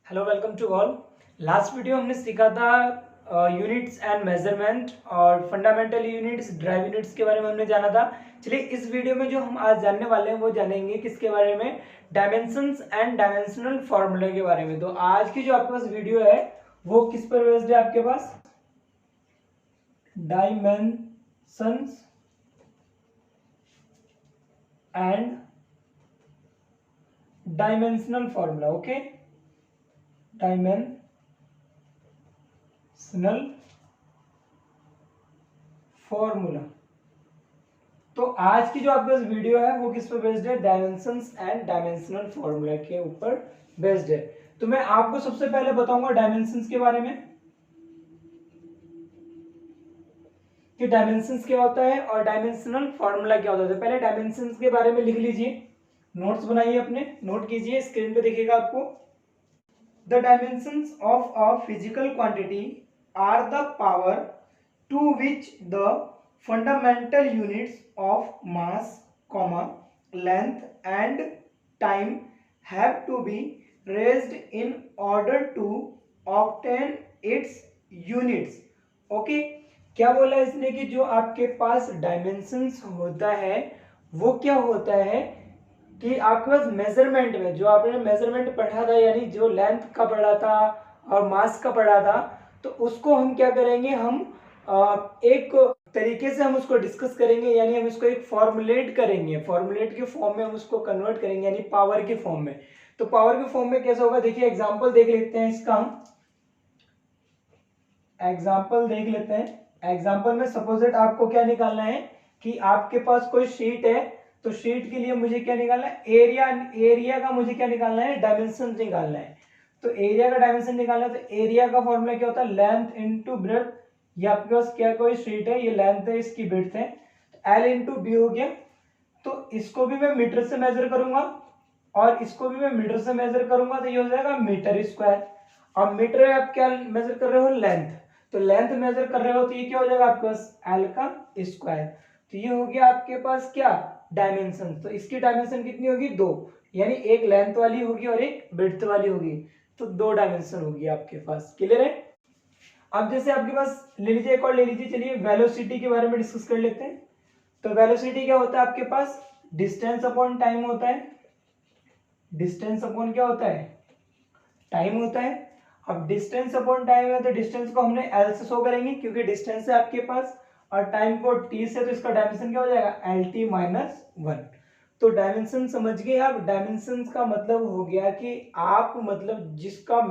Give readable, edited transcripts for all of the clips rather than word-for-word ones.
Hello welcome to all. Last video हमने सीखा था यूनिट्स एंड मेजरमेंट और फंडामेंटल यूनिट्स, ड्राइव यूनिट्स के बारे में हमने जाना था। चलिए इस वीडियो में जो हम आज जानने वाले हैं वो जानेंगे किसके बारे में, डायमेंशंस एंड डायमेंशनल फार्मूले के बारे में। तो आज की जो आपके पास वीडियो है वो किस पर बेस्ड है? आपके पास dimensions and dimensional formula. Okay, dimensional formula. तो आज की जो आपके पास वीडियो है वो किस पर बेस्ड है? डायमेंशंस एंड डायमेंशनल फॉर्मूला के ऊपर बेस्ड है। तो मैं आपको सबसे पहले बताऊंगा डायमेंशंस के बारे में कि डायमेंशंस क्या होता है और डायमेंशनल फॉर्मूला क्या होता है। पहले डायमेंशंस के बारे में लिख लीजिए, नोट्स बनाइए, अपने नोट कीजिए, स्क्रीन पे दिखेगा आपको। The dimensions of a physical quantity are the power to which the fundamental units of mass, length and time have to be raised in order to obtain its units. Okay, क्या बोला इसने कि जो आपके पास डायमेंशंस होता है वो क्या होता है कि आपके पास मेजरमेंट में जो आपने मेजरमेंट पढ़ा था, यानी जो लेंथ का पढ़ा था और मास का पढ़ा था, तो उसको हम क्या करेंगे, हम एक तरीके से हम उसको डिस्कस करेंगे, यानी हम इसको एक फॉर्मुलेट करेंगे, फॉर्मुलेट के फॉर्म में हम उसको कन्वर्ट करेंगे, यानी पावर के फॉर्म में। तो पावर के फॉर्म में कैसा होगा, देखिए एग्जांपल देख लेते हैं इसका। हम एग्जांपल देख लेते हैं। एग्जांपल में सपोजिट आपको क्या निकालना है कि आपके पास कोई शीट है, तो शीट के लिए मुझे क्या निकालना है, एरिया। एरिया का मुझे क्या निकालना है, डायमेंशन निकालना है। तो एरिया का डायमेंशन निकालना है, तो एरिया का फॉर्मूला क्या होता है, लेंथ इंटू ब्रेड्थ। ये आपके पास क्या कोई शीट है, ये लेंथ है, इसकी ब्रेड्थ है, तो एल इंटू बी हो गया। तो इसको भी मैं मीटर से मेजर करूंगा और इसको भी मैं मीटर से मेजर करूंगा, तो ये हो जाएगा मीटर स्क्वायर। अब मीटर आप क्या मेजर कर रहे हो, लेंथ, तो लेंथ मेजर कर रहे हो तो ये क्या हो जाएगा आपके पास, एल का स्क्वायर। तो ये हो गया आपके पास क्या, डायमेंशन। तो इसकी डायमेंशन कितनी होगी, दो, यानी एक लेंथ वाली होगी और एक ब्रेड्थ वाली होगी, तो दो डायमेंशन होगी आपके पास। क्लियर है? अब जैसे आपके पास ले लीजिए, एक और ले लीजिए, चलिए वेलोसिटी के बारे में डिस्कस कर लेते हैं। तो वेलोसिटी क्या होता है आपके पास, डिस्टेंस अपॉन टाइम होता है। डिस्टेंस अपॉन क्या होता है, टाइम होता है। अब डिस्टेंस अपॉन टाइम है तो डिस्टेंस को हमने एल से शो करेंगे क्योंकि डिस्टेंस है आपके पास, और टाइम को टी से, तो इसका डायमेंशन क्या हो जाएगा, एल टी माइनस वन। तो डायमेंशन समझ गए आप। डायमेंशन का मतलब हो गया कि आप मतलब जिसको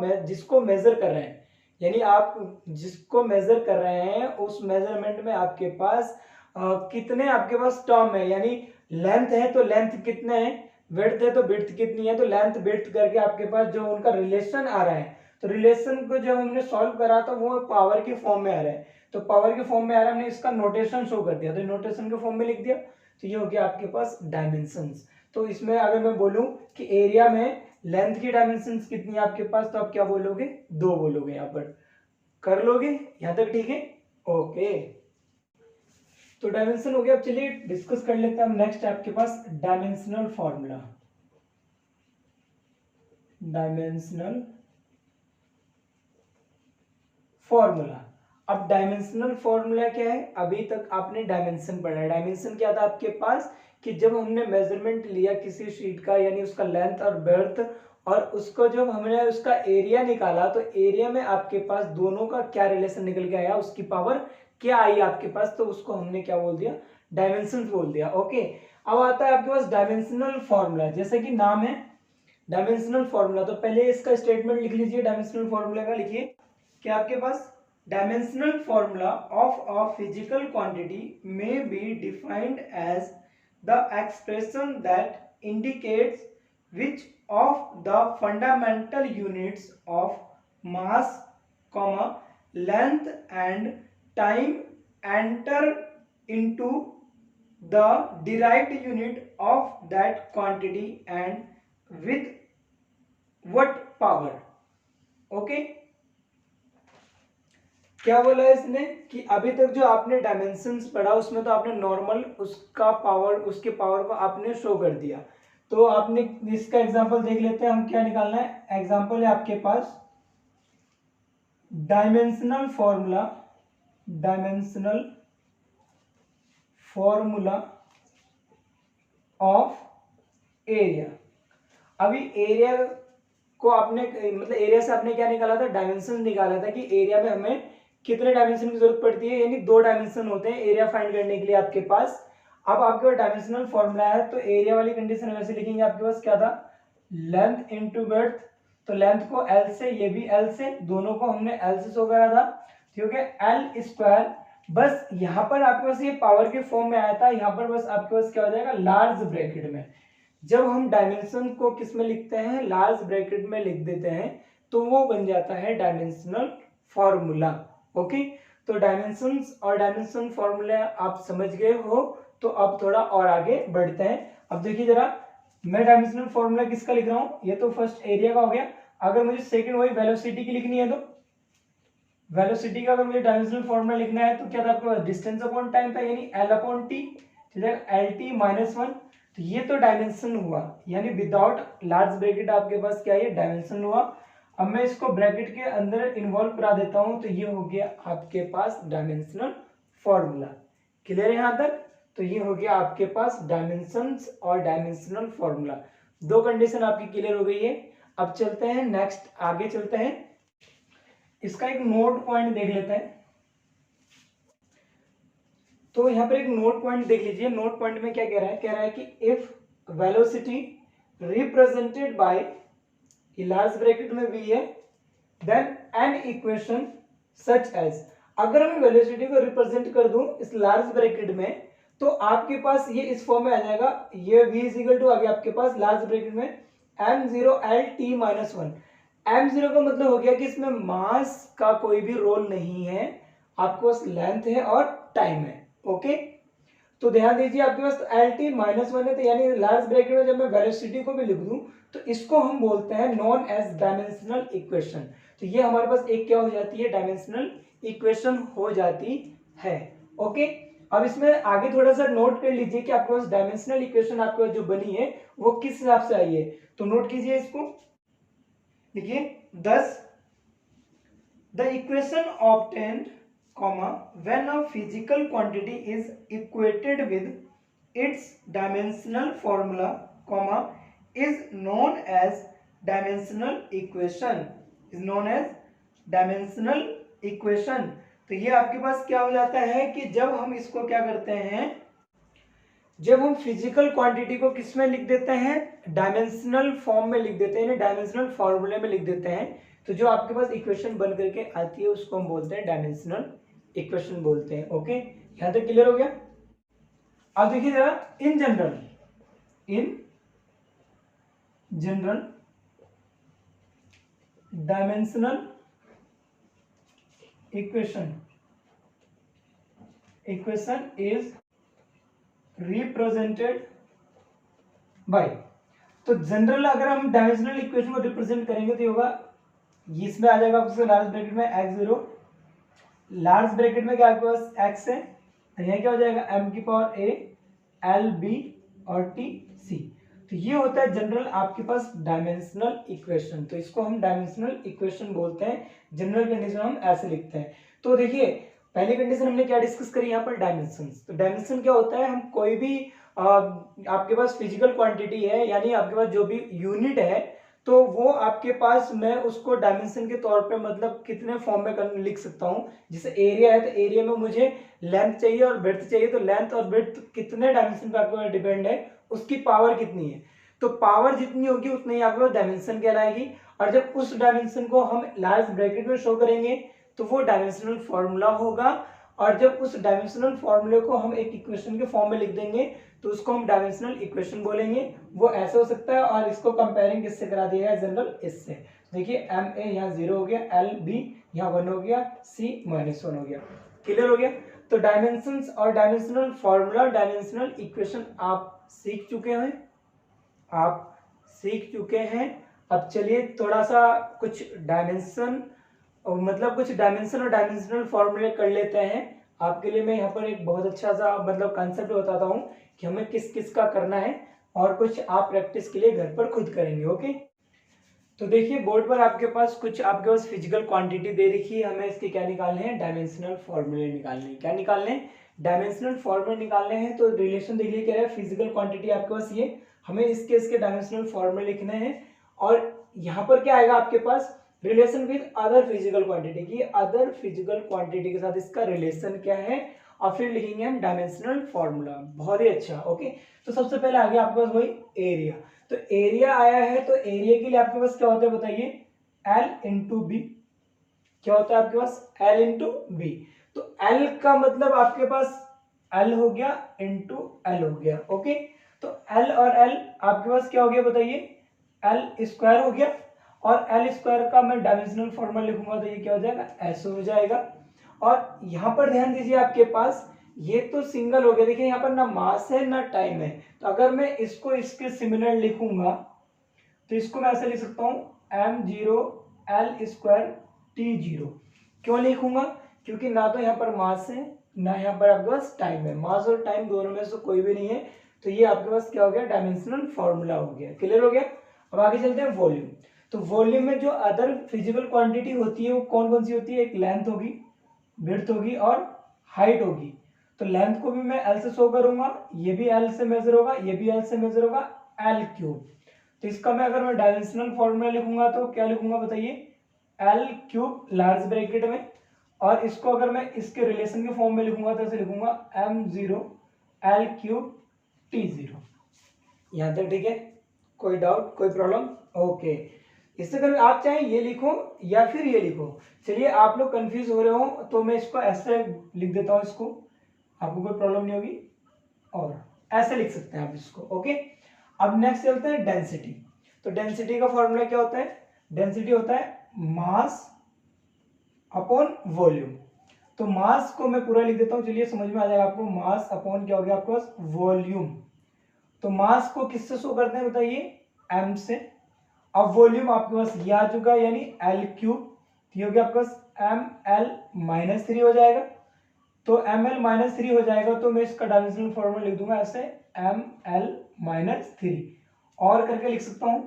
मेजर कर रहे हैं, यानी आप जिसको मेजर कर रहे हैं उस मेजरमेंट में आपके पास कितने आपके पास टर्म है, यानी लेंथ है तो लेंथ कितने है, विड्थ है तो विड्थ कितनी है, तो लेंथ विड्थ करके आपके पास जो उनका रिलेशन आ रहा है, तो रिलेशन को जब हमने सॉल्व करा तो वो पावर के फॉर्म में आ रहा है। तो पावर के फॉर्म में आ रहा है, हमने इसका नोटेशन शो कर दिया, तो नोटेशन के फॉर्म में लिख दिया। तो ये हो गया आपके पास डायमेंशंस। तो इसमें अगर मैं बोलूं कि एरिया में लेंथ की डायमेंशंस कितनी है आपके पास, तो आप क्या बोलोगे, दो बोलोगे। यहाँ पर कर लोगे, यहाँ तक ठीक है? ओके, तो डायमेंशन हो गया। अब चलिए डिस्कस कर लेते हैं हम नेक्स्ट आपके पास डायमेंशनल फॉर्मूला। Dimensional formula. अब डायमेंशनल फॉर्मूला क्या है, अभी तक आपने डायमेंशन पढ़ा है। डायमेंशन क्या था आपके पास कि जब हमने मेजरमेंट लिया किसी शीट का, यानी उसका लेंथ और ब्रेड्थ, और उसको जब हमने उसका एरिया निकाला, तो एरिया में आपके पास दोनों का क्या रिलेशन निकल के आया, उसकी पावर क्या आई आपके पास, तो उसको हमने क्या बोल दिया, डायमेंशन बोल दिया। ओके, अब आता है आपके पास डायमेंशनल फॉर्मूला। जैसे कि नाम है डायमेंशनल फॉर्मूला, तो पहले इसका स्टेटमेंट लिख लीजिए। डायमेंशनल फॉर्मूला का लिखिए कि आपके पास dimensional formula of a physical quantity may be defined as the expression that indicates which of the fundamental units of mass, length and time enter into the derived unit of that quantity and with what power. Okay, क्या बोला इसने कि अभी तक जो आपने dimensions पढ़ा उसमें तो आपने नॉर्मल उसका पावर, उसके पावर को आपने शो कर दिया। तो आपने इसका एग्जांपल देख लेते हैं हम, क्या निकालना है। एग्जांपल है आपके पास डायमेंशनल फॉर्मूला ऑफ एरिया। अभी एरिया को आपने मतलब एरिया से आपने क्या निकाला था, डायमेंशन निकाला था कि एरिया में हमें कितने डायमेंशन की जरूरत पड़ती है, यानी 2 डायमेंशन होते हैं एरिया फाइंड करने के लिए आपके पास। अब आपके पास डायमेंशनल फॉर्मूला है तो एरिया वाली कंडीशन वैसे लिखेंगे, आपके पास क्या था, लेंथ इनटू ब्रेड्थ। तो लेंथ को एल से, ये भी एल से, दोनों को हमने एल से शो करा था, ठीक है, एल स्क्वायर। बस यहाँ पर आपके पास ये पावर के फॉर्म में आया था, यहाँ पर बस आपके पास क्या हो जाएगा, लार्ज ब्रैकेट में। जब हम डायमेंशन को किस में लिखते हैं, लार्ज ब्रैकेट में लिख देते हैं, तो वो बन जाता है डायमेंशनल फॉर्मूला। ओके, तो डायमेंशंस और डायमेंशन फॉर्मूला आप समझ गए हो। तो अब थोड़ा और आगे बढ़ते हैं। अब देखिए जरा, मैं डायमेंशनल फॉर्मूला किसका लिख रहा हूं, ये तो फर्स्ट एरिया का हो गया। अगर मुझे सेकंड वही वेलोसिटी की लिखनी है, तो वेलोसिटी का अगर मुझे डायमेंशनल फॉर्मूला लिखना है तो क्या था आपके पास, डिस्टेंस अपॉन टाइम था, यानी एल अपॉन टी, ठीक है, एल टी माइनस 1। तो ये तो डायमेंशन हुआ, यानी विदाउट लार्ज ब्रैकेट आपके पास क्या है, डायमेंशन हुआ। अब मैं इसको ब्रैकेट के अंदर इन्वॉल्व करा देता हूं, तो ये हो गया आपके पास डायमेंशनल फॉर्मूला। क्लियर है यहां तक। तो ये हो गया आपके पास डायमेंशंस और डायमेंशनल फॉर्मूला, 2 कंडीशन आपकी क्लियर हो गई है। अब चलते हैं नेक्स्ट, आगे चलते हैं। इसका एक नोट पॉइंट देख लेते हैं। तो यहाँ पर एक नोट पॉइंट देख लीजिए। नोट पॉइंट में क्या कह रहा है, कह रहा है कि if velocity represented by large bracket में भी है, then an equation such as. अगर मैं वेलोसिटी को रिप्रेजेंट कर दूं इस लार्ज ब्रैकेट में, तो आपके पास ये इस फॉर्म में आ जाएगा, ये v इज इक्वल टू आ गया आपके पास लार्ज ब्रैकेट में m0 l t minus 1। m0 का मतलब हो गया कि इसमें मास का कोई भी रोल नहीं है, आपके पास लेंथ है और टाइम है। ओके, तो ध्यान दीजिए आपके पास एल टी माइनस 1 है, तो यानी लार्ज ब्रैकेट में जब मैं वेलोसिटी को भी लिख दूं तो इसको हम बोलते हैं नॉन एज डायमेंशनल इक्वेशन। तो ये हमारे पास एक क्या हो जाती है, डायमेंशनल इक्वेशन हो जाती है। ओके, अब इसमें आगे थोड़ा सा नोट कर लीजिए कि आपके पास डायमेंशनल इक्वेशन आपके पास जो बनी है वो किस हिसाब से आई है। तो नोट कीजिए इसको, देखिए 10 the equation obtained when a physical quantity is equated with its dimensional formula is known as dimensional equation, is known as dimensional equation। तो ये आपके पास क्या हो जाता है कि जब हम इसको क्या करते हैं, जब हम फिजिकल क्वांटिटी को किस में लिख देते हैं, डायमेंशनल फॉर्म में लिख देते हैं, डायमेंशनल फॉर्मूले में लिख देते हैं, तो जो आपके पास इक्वेशन बन करके आती है उसको हम बोलते हैं डायमेंशनल इक्वेशन बोलते हैं। ओके, यहां तक क्लियर हो गया। अब देखिए जरा, in general dimensional equation is represented by. तो जनरल अगर हम डायमेंशनल इक्वेशन को रिप्रेजेंट करेंगे तो ये होगा, इसमें आ जाएगा आपके लार्ज ब्रैकेट में x0, लार्ज ब्रैकेट में क्या आपके पास x है, यह क्या हो जाएगा m की पावर a l b और t c। तो ये होता है जनरल आपके पास डायमेंशनल इक्वेशन। तो इसको हम डायमेंशनल इक्वेशन बोलते हैं, जनरल कंडीशन हम ऐसे लिखते हैं। तो देखिए पहली कंडीशन हमने क्या डिस्कस करी यहाँ पर, डायमेंशंस। तो डायमेंशन क्या होता है, हम कोई भी आपके पास फिजिकल क्वांटिटी है, यानी आपके पास जो भी यूनिट है, तो वो आपके पास मैं उसको डायमेंशन के तौर पे मतलब कितने फॉर्म में लिख सकता हूँ। जैसे एरिया है तो एरिया में मुझे लेंथ चाहिए और ब्रेड्थ चाहिए, तो लेंथ और ब्रेड्थ कितने डायमेंशन पे आपके डिपेंड है, उसकी पावर कितनी है। तो पावर जितनी होगी उतनी ही आपके पास डायमेंशन कहलाएगी। और जब उस डायमेंशन को हम लार्ज ब्रैकेट में शो करेंगे तो वो डायमेंशनल फॉर्मूला होगा। और जब उस डायमेंशनल फॉर्मूले को हम एक इक्वेशन के फॉर्म में लिख देंगे तो उसको हम डायमेंशनल इक्वेशन बोलेंगे। वो ऐसे हो सकता है, और इसको कंपेयरिंग किससे करा दिया है, जनरल इससे। देखिए एम ए यहाँ 0 हो गया, एल बी यहाँ 1 हो गया, सी -1 हो गया। क्लियर हो गया। तो डायमेंशंस और डायमेंशनल फॉर्मूला, डायमेंशनल इक्वेशन आप सीख चुके हैं। अब चलिए थोड़ा सा कुछ डायमेंशन मतलब कुछ डायमेंशन और डायमेंशनल फॉर्मूले कर लेते हैं। आपके लिए मैं यहाँ पर एक बहुत अच्छा सा मतलब कंसेप्ट बताता हूँ कि हमें किस किस का करना है और कुछ आप प्रैक्टिस के लिए घर पर खुद करेंगे। ओके, तो देखिए बोर्ड पर आपके पास फिजिकल क्वांटिटी दे रखी है, हमें इसके क्या निकालने हैं, डायमेंशनल फॉर्मूले निकालने हैं। क्या निकालने हैं, डायमेंशनल फॉर्मूले निकालने हैं। तो रिलेशन देखिए क्या है, फिजिकल क्वांटिटी आपके पास ये, हमें इसके डायमेंशनल फॉर्मूले लिखने हैं। और यहाँ पर क्या आएगा आपके पास, relation with other physical quantity की, अदर फिजिकल क्वांटिटी के साथ इसका रिलेशन क्या है, और फिर लिखेंगे हम डायमेंशनल फॉर्मूला। बहुत ही अच्छा। ओके, तो सबसे पहले आ गया आपके पास वही एरिया। तो एरिया आया है, तो एरिया के लिए आपके पास क्या होता है बताइए, L इंटू बी। क्या होता है आपके पास, L इंटू बी। तो L का मतलब आपके पास L हो गया इंटू L हो गया। ओके, तो L और L आपके पास क्या हो गया बताइए, L स्क्वायर हो गया। और L स्क्वायर का मैं डायमेंशनल फॉर्मूला लिखूंगा तो ये क्या हो जाएगा, S हो जाएगा। और यहाँ पर ध्यान दीजिए, आपके पास ये तो सिंगल हो गया, देखिए यहाँ पर ना मास है ना टाइम है। तो अगर मैं इसको इसके सिमिलर लिखूंगा तो इसको मैं ऐसे लिख सकता हूं m0 L स्क्वायर T0। क्यों लिखूंगा, क्योंकि ना तो यहाँ पर मास है ना यहाँ पर आपके पास टाइम है, मास और टाइम दोनों में से कोई भी नहीं है। तो ये आपके पास क्या हो गया, डायमेंशनल फॉर्मूला हो गया। क्लियर हो गया। अब आगे चलते हैं वॉल्यूम। तो वॉल्यूम में जो अदर फिजिकल क्वांटिटी होती है वो कौन कौन सी होती है, एक लेंथ होगी, विड्थ होगी और हाइट होगी। तो लेंथ को भी मैं L से शो करूंगा, ये भी L से मेजर होगा, ये भी L से मेजर होगा, L क्यूब। तो इसका मैं अगर मैं डायमेंशनल फॉर्मूला लिखूंगा तो क्या लिखूंगा बताइए, L क्यूब लार्ज ब्रैकेट में। और इसको अगर मैं इसके रिलेशन के फॉर्म में लिखूंगा तो ऐसे लिखूंगा m0 L क्यूब T0। यहाँ तक ठीक है, कोई डाउट कोई प्रॉब्लम। ओके, इससे अगर आप चाहें ये लिखो या फिर ये लिखो, चलिए आप लोग कंफ्यूज हो रहे हो तो मैं इसको ऐसे लिख देता हूँ, इसको आपको कोई प्रॉब्लम नहीं होगी, और ऐसे लिख सकते हैं आप इसको। ओके, अब नेक्स्ट चलते हैं डेंसिटी। तो डेंसिटी का फॉर्मूला क्या होता है, डेंसिटी होता है मास अपॉन वॉल्यूम। तो मास को मैं पूरा लिख देता हूं, चलिए समझ में आ जाएगा आपको। मास अपॉन क्या हो गया आपके पास, वॉल्यूम। तो मास को किससे शो करते हैं बताइए, m से। अब वॉल्यूम आपके पास ये आ चुका है, यानी L क्यूब। ये हो गया आपके पास ml-3 हो जाएगा। तो ml-3 हो जाएगा, तो मैं इसका डायमेंशनल फॉर्मूला लिख दूंगा ऐसे ml-3, और करके लिख सकता हूं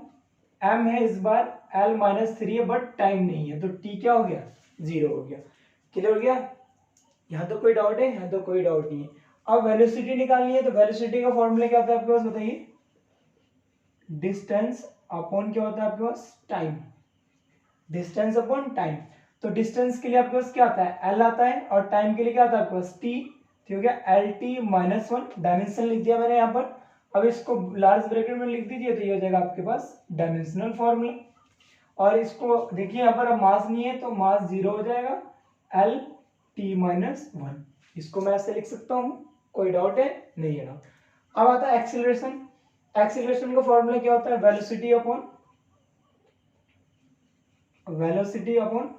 m है इस बार, L-3 है बट टाइम नहीं है, तो t क्या हो गया, 0 हो गया। क्लियर हो गया। यहाँ तो कोई डाउट है, यहाँ तो कोई डाउट नहीं है। अब वेलोसिटी निकालनी है, तो वेलोसिटी का फॉर्मूला क्या होता है आपके पास बताइए, डिस्टेंस अपॉन क्या होता है आपके पास, टाइम। Distance upon time. तो डिस्टेंस के लिए आपके पास क्या आता है, L आता है, और टाइम के लिए क्या आता है आपके पास, T। तो हो गया LT-1, डायमेंशन लिख दिया मैंने यहाँ पर। अब इसको लार्ज ब्रैकेट में लिख दीजिए, तो ये हो जाएगा आपके पास डायमेंशनल फॉर्मूला। और इसको देखिए यहाँ पर अब मास नहीं है तो मास 0 हो जाएगा, LT-1। इसको मैं ऐसे लिख सकता हूँ, कोई डाउट है, नहीं है डाउट। अब आता है एक्सीलरेशन। एक्सीलरेशन का फॉर्मूला क्या होता है, वेलोसिटी अपॉन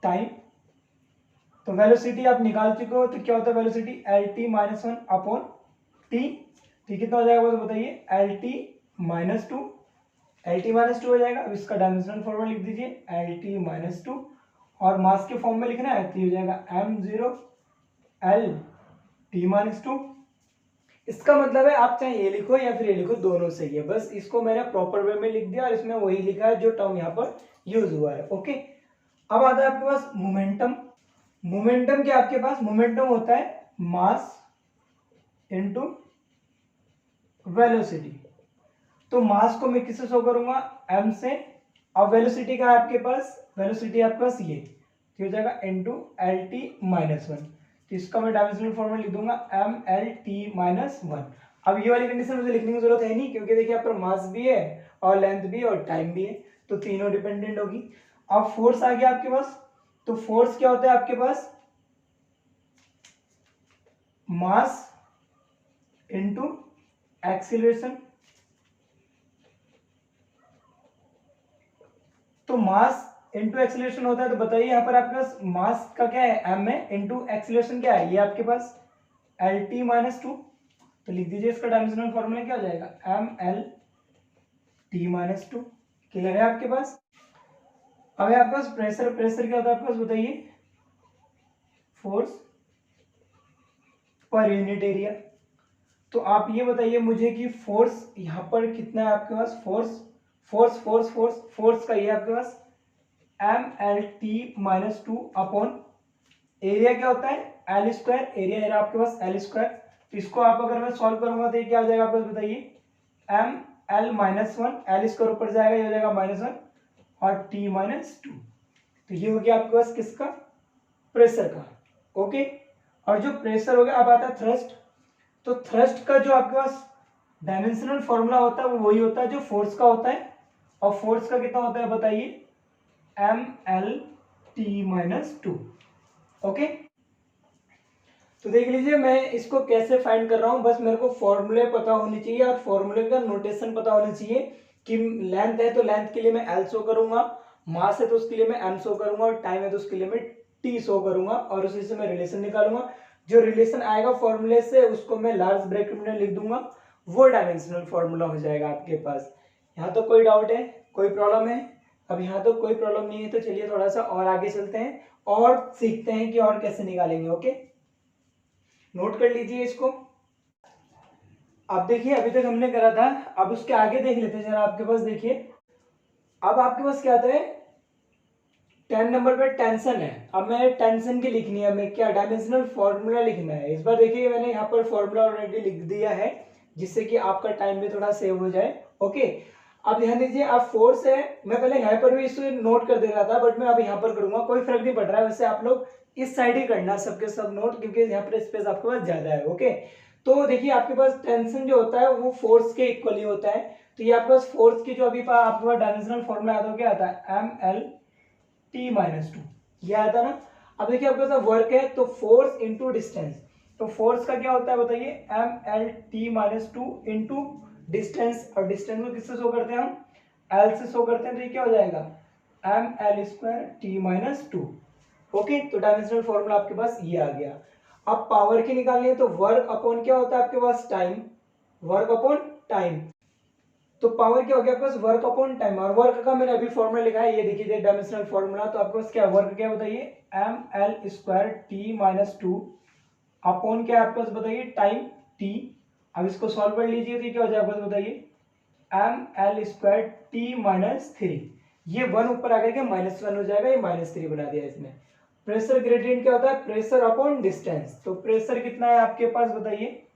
टाइम। तो वेलोसिटी आप निकाल चुके हो, तो क्या होता है वेलोसिटी, LT-1 अपॉन टी। ठीक, कितना हो जाएगा तो बताइए, LT-2। LT-2 हो जाएगा। अब इसका डायमेंशनल फॉर्मूला लिख दीजिए LT-2, और मास के फॉर्म में लिखना है तो ये हो जाएगा m0 LT-2। इसका मतलब है आप चाहे ये लिखो या फिर ये लिखो, दोनों सही है, बस इसको मैंने प्रॉपर वे में लिख दिया और इसमें वही लिखा है जो टर्म यहाँ पर यूज हुआ है। ओके, अब आता है आपके पास मोमेंटम। मोमेंटम क्या आपके पास, मोमेंटम होता है मास इनटू वेलोसिटी। तो मास को मैं किससे शो करूंगा, m से। अब वेलोसिटी का है आपके पास, वेलोसिटी आपके पास ये हो जाएगा इनटू LT-1। तो इसका मैं डायमेंशनल फॉर्मूला लिख दूंगा mLT-1। अब ये वाली कंडीशन मुझे लिखने की जरूरत है नहीं, क्योंकि देखिए यहाँ पर मास भी है और लेंथ भी है और टाइम भी है, तो तीनों डिपेंडेंट होगी। अब फोर्स आ गया आपके पास। तो फोर्स क्या होता है आपके पास, मास इनटू एक्सीलरेशन। तो मास इनटू एक्सीलरेशन होता है, तो बताइए यहाँ पर आपके पास मास का क्या है, m है, इनटू एक्सीलरेशन क्या है, ये आपके पास LT-2। तो लिख दीजिए इसका डायमेंशनल फॉर्मूला क्या हो जाएगा, mLT-2। क्लियर है आपके पास। अब है आपके पास प्रेशर। प्रेशर क्या होता है आपके पास बताइए, फोर्स पर यूनिट एरिया। तो आप ये बताइए मुझे कि फोर्स यहाँ पर कितना है आपके पास, फोर्स का ये आपके पास MLT-2 अपॉन एरिया क्या होता है एल स्क्वायर, एरिया है आपके पास एल स्क्वायर। तो इसको आप अगर मैं सॉल्व करूंगा तो ये क्या हो जाएगा आपको बताइए, ML-1, एल स्क्वायर ऊपर जाएगा, ये हो जाएगा -1 और T-2। तो ये हो गया आपके पास किसका, प्रेशर का। ओके, और जो प्रेशर हो गया अब आता है थ्रस्ट। तो थ्रस्ट का जो आपके पास डायमेंशनल फॉर्मूला होता है वो वही होता है जो फोर्स का होता है, और फोर्स का कितना होता है बताइए, MLT-2। ओके, तो देख लीजिए मैं इसको कैसे फाइंड कर रहा हूं, बस मेरे को फॉर्मूले पता होनी चाहिए और फॉर्मूले का नोटेशन पता होना चाहिए कि लेंथ है तो लेंथ के लिए मैं एल शो करूंगा, मास है तो उसके लिए मैं एम शो करूंगा, और टाइम है तो उसके लिए मैं टी शो करूंगा, और उसी से मैं रिलेशन निकालूंगा। जो रिलेशन आएगा फॉर्मूले से उसको मैं लार्ज ब्रैकेट में लिख दूंगा, वो डायमेंशनल फॉर्मूला हो जाएगा आपके पास। यहाँ तो कोई डाउट है, कोई प्रॉब्लम है? अब यहाँ तो कोई प्रॉब्लम नहीं है, तो चलिए थोड़ा सा और आगे चलते हैं और सीखते हैं कि और कैसे निकालेंगे। ओके, नोट कर लीजिए इसको। अब देखिए अभी तक हमने करा था, अब उसके आगे देख लेते हैं जरा। आपके पास देखिए अब आपके पास क्या आता है, 10 नंबर पे टेंशन है। अब मैं टेंशन की लिखनी है, मैं क्या डायमेंशनल फॉर्मूला लिखना है। इस बार देखिए मैंने यहाँ पर फॉर्मूला ऑलरेडी लिख दिया है, जिससे कि आपका टाइम भी थोड़ा सेव हो जाए। ओके, अब ध्यान दीजिए, अब फोर्स है, मैं पहले यहाँ पर भी इसे नोट कर दे रहा था, बट मैं अब यहाँ पर करूंगा, कोई फर्क नहीं पड़ रहा है। वैसे आप लोग इस साइड ही करना सबके सब नोट, क्योंकि यहाँ पर स्पेस आपके पास ज्यादा है। ओके, तो देखिए आपके पास टेंशन जो होता है वो फोर्स के इक्वली होता है। तो ये आपके पास फोर्स की जो अभी आपके पास डायमेंशनल फॉर्मूला आता है क्या आता है, MLT-2, ये आया था ना। अब देखिए आपके पास वर्क है तो फोर्स इंटू डिस्टेंस, तो फोर्स का क्या होता है बताइए, MLT-2 इंटू डिस्टेंस, और डिस्टेंस को किससे शो करते हैं हम, एल से शो करते हैं। तो ये क्या हो जाएगा, ML2T-2। ओके, तो डायमेंशनल फॉर्मूला आपके पास ये आ गया। अब पावर की निकालनी है तो वर्क अपॉन क्या होता है आपके पास, टाइम, वर्क अपॉन टाइम। तो पावर क्या हो गया आपके पास, वर्क अपॉन टाइम, और वर्क का मैंने अभी फॉर्मूला लिखा है, ये देखिए डायमेंशनल फॉर्मूला। तो आपके पास क्या वर्क क्या बताइए, ML2T-2 अपॉन क्या आपके पास बताइए, टाइम T। अब इसको सॉल्व कर लीजिए तो क्या हो जाएगा बताइए, ML2T-3, ये 1 ऊपर आ करके -1 हो जाएगा, ये -3 बना दिया इसने। प्रेशर ग्रेडियंट क्या होता है, प्रेशर अपॉन डिस्टेंस। तो प्रेशर कितना है आपके पास बताइए,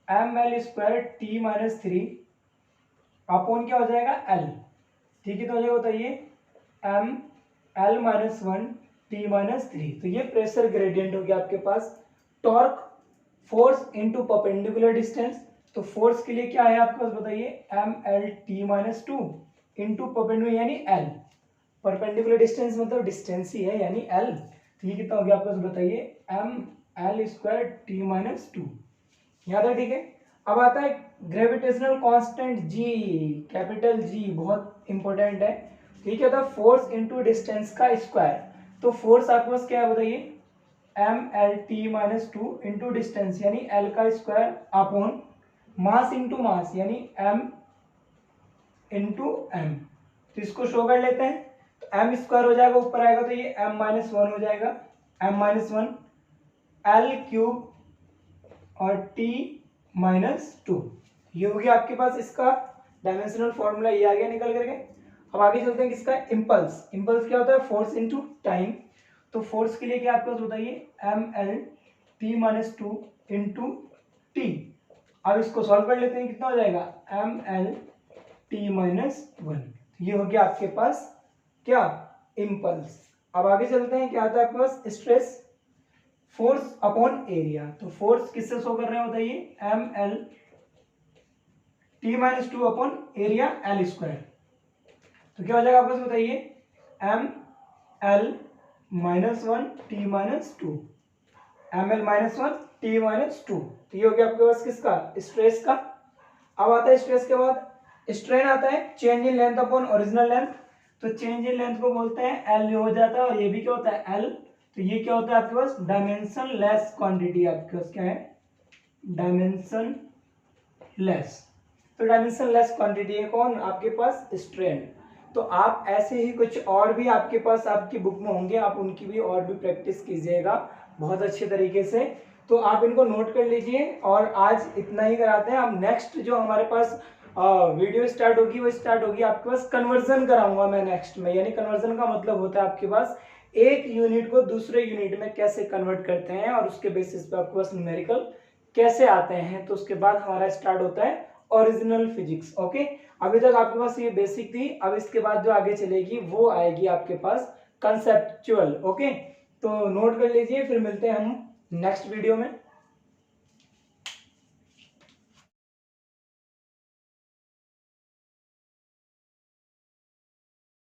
ML2T-3 अपॉन क्या हो जाएगा, L। ठीक है, तो हो जाएगा बताइए ML-1T-3। तो ये प्रेशर ग्रेडियंट हो गया आपके पास। Torque, force into perpendicular distance, तो फोर्स के लिए क्या है आपके पास बताइए, MLT-2 इंटू परपेंडिकुलर यानी L, परपेंडिकुलर डिस्टेंस मतलब डिस्टेंस ही है यानी L। तो ये कितना हो गया आपके पास बताइए, ML2T-2। यहाँ तक ठीक है। अब आता है gravitational constant G, capital G, बहुत इंपॉर्टेंट है। ठीक है, तो फोर्स इनटू डिस्टेंस का स्क्वायर। तो फोर्स आपके पास क्या है बताइए, MLT-2 इंटू डिस्टेंस यानी L का square upon mass into mass यानी M इंटू M। तो इसको शो कर लेते हैं, तो M स्क्वायर हो जाएगा, ऊपर आएगा तो ये M-1 हो जाएगा, M-1 L³ और T-2। ये हो गया आपके पास इसका डायमेंशनल फॉर्मूला, ये आ गया निकल करके। अब आगे चलते हैं किसका, इम्पल्स। इम्पल्स क्या होता है, फोर्स इनटू टाइम। तो फोर्स के लिए क्या आपके पास बताइए, ML-T-2 इंटू T। अब इसको सॉल्व कर लेते हैं, कितना हो जाएगा, ML-T-1। ये हो गया आपके पास क्या, इम्पल्स। अब आगे चलते हैं, क्या आता है आपके पास, स्ट्रेस, फोर्स अपॉन एरिया। तो फोर्स किससे शो कर रहे हैं बताइए, ML-T-2 upon area L square. तो क्या हो जाएगा आपको बताइए, ML-1T-2, ML-1T-2। तो ये हो गया आपके पास किसका, स्ट्रेस का। अब आता है स्ट्रेस के बाद स्ट्रेन आता है, change in length upon original length. तो चेंज इन लेंथ को बोलते हैं L हो जाता है, और ये भी क्या होता है L। तो ये क्या होता है आपके पास, डायमेंशन लेस क्वांटिटी। आपके पास क्या है, डायमेंशन लेस। तो डायमेंशन लेस क्वांटिटी है कौन, आपके पास स्ट्रेन। तो आप ऐसे ही कुछ और भी आपके पास आपकी बुक में होंगे, आप उनकी भी और भी प्रैक्टिस कीजिएगा बहुत अच्छे तरीके से। तो आप इनको नोट कर लीजिए और आज इतना ही कराते हैं। अब नेक्स्ट जो हमारे पास वीडियो स्टार्ट होगी वो स्टार्ट होगी आपके पास कन्वर्जन कराऊंगा मैं नेक्स्ट में। यानी कन्वर्जन का मतलब होता है आपके पास एक यूनिट को दूसरे यूनिट में कैसे कन्वर्ट करते हैं और उसके बेसिस पे आपके पास न्यूमेरिकल कैसे आते हैं। तो उसके बाद हमारा स्टार्ट होता है ओरिजिनल फिजिक्स। ओके, अभी तक आपके पास ये बेसिक थी, अब इसके बाद जो आगे चलेगी वो आएगी आपके पास कंसेप्चुअल। ओके, तो नोट कर लीजिए, फिर मिलते हैं हम नेक्स्ट वीडियो में।